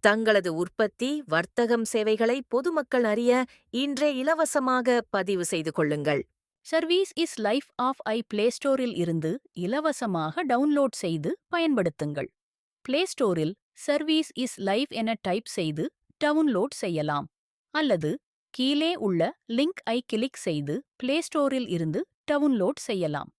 தங்களது உற்பத்தி, வர்த்தகம் சேவைகளை பொதுமக்கள் அறிய இன்றே இலவசமாக பதிவு செய்து கொள்ளுங்கள். சர்வீஸ் இஸ் லைஃப் ஆஃப் ஐ பிளே ஸ்டோரில் இருந்து இலவசமாக டவுன்லோட் செய்து பயன்படுத்துங்கள். பிளே ஸ்டோரில் சர்வீஸ் இஸ் லைவ் என டைப் செய்து டவுன்லோட் செய்யலாம். அல்லது கீழே உள்ள லிங்க் ஐ கிளிக் செய்து பிளே ஸ்டோரில் இருந்து டவுன்லோட் செய்யலாம்.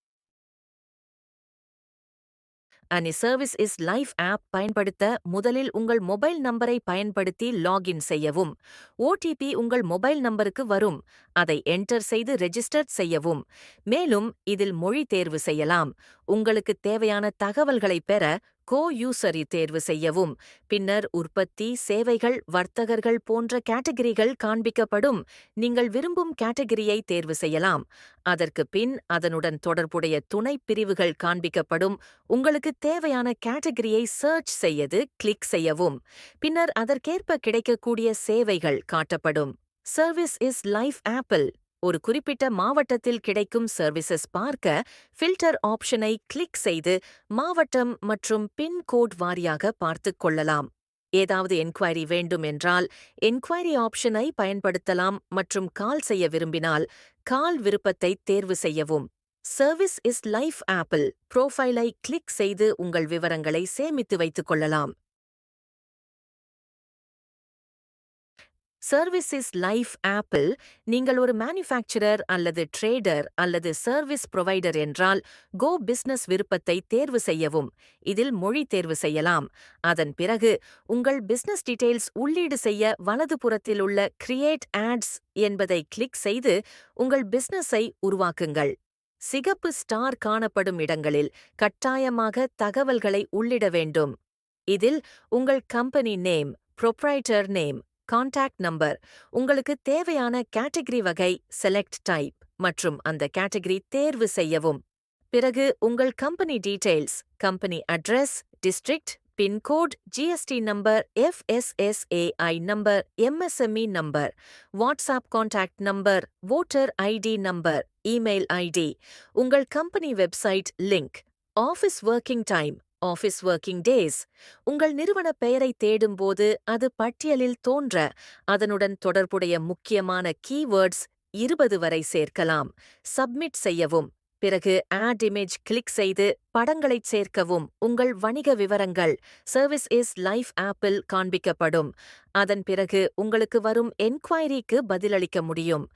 அனி சர்வீஸ் இஸ் லைஃப் ஆப் பயன்படுத்த முதலில் உங்கள் மொபைல் நம்பரை பயன்படுத்தி லாகின் செய்யவும். ஓடிபி உங்கள் மொபைல் நம்பருக்கு வரும். அதை என்டர் செய்து ரெஜிஸ்டர் செய்யவும். மேலும் இதில் மொழி தேர்வு செய்யலாம். உங்களுக்கு தேவையான தகவல்களை பெற யூசரை தேர்வு செய்யவும். பின்னர் உற்பத்தி, சேவைகள், வர்த்தகர்கள் போன்ற கேட்டகரிகள் காண்பிக்கப்படும். நீங்கள் விரும்பும் கேட்டகரியை தேர்வு செய்யலாம். அதற்கு பின் அதனுடன் தொடர்புடைய துணை பிரிவுகள் காண்பிக்கப்படும். உங்களுக்கு தேவையான கேட்டகரியை சர்ச் செய்து கிளிக் செய்யவும். பின்னர் அதற்கேற்ப கிடைக்கக்கூடிய சேவைகள் காட்டப்படும். சர்வீஸ் இஸ் லைஃப் ஆப்பிள் ஒரு குறிப்பிட்ட மாவட்டத்தில் கிடைக்கும் சர்வீசஸ் பார்க்க ஃபில்டர் ஆப்ஷனை கிளிக் செய்து மாவட்டம் மற்றும் பின்கோட் வாரியாக பார்த்துக் கொள்ளலாம். ஏதாவது என்குவைரி வேண்டும் என்றால் என்குவைரி ஆப்ஷனை பயன்படுத்தலாம் மற்றும் கால் செய்ய விரும்பினால் கால் விருப்பத்தை தேர்வு செய்யவும். சர்வீஸ் இஸ் லைஃப் ஆப்பிள் புரோஃபைலை கிளிக் செய்து உங்கள் விவரங்களை சேமித்து வைத்துக் கொள்ளலாம். சர்வீஸ் இஸ் லைஃப் ஆப்பிள் நீங்கள் ஒரு மேனுஃபேக்சரர் அல்லது ட்ரேடர் அல்லது சர்வீஸ் புரொவைடர் என்றால் கோ பிசினஸ் விருப்பத்தை தேர்வு செய்யவும். இதில் மொழி தேர்வு செய்யலாம். அதன் பிறகு உங்கள் பிசினஸ் டீடைல்ஸ் உள்ளீடு செய்ய வலதுபுறத்தில் உள்ள கிரியேட் ஆட்ஸ் என்பதை கிளிக் செய்து உங்கள் பிசினஸை உருவாக்குங்கள். சிகப்பு ஸ்டார் காணப்படும் இடங்களில் கட்டாயமாக தகவல்களை உள்ளிட வேண்டும். இதில் உங்கள் company name, proprietor name, contact number, உங்களுக்கு தேவையான கேட்டகரி வகை, செலக்ட் டைப் மற்றும் அந்த கேட்டகரி தேர்வு செய்யவும். பிறகு உங்கள் company details, company address, district, pin code, GST number, FSSAI number, MSME number, WhatsApp contact number, voter ID number, email ID, உங்கள் company website link, office working time, office working days. உங்கள் நிறுவன பெயரை தேடும்போது அது பட்டியலில் தோன்ற அதனுடன் தொடர்புடைய முக்கியமான கீவேர்ட்ஸ் 20 வரை சேர்க்கலாம். சப்மிட் செய்யவும். பிறகு ஆட் இமேஜ் கிளிக் செய்து படங்களைச் சேர்க்கவும். உங்கள் வணிக விவரங்கள் சர்வீஸ் இஸ் லைஃப் ஆப்பில் காண்பிக்கப்படும். அதன் பிறகு உங்களுக்கு வரும் என்குவைரிக்கு பதிலளிக்க முடியும்.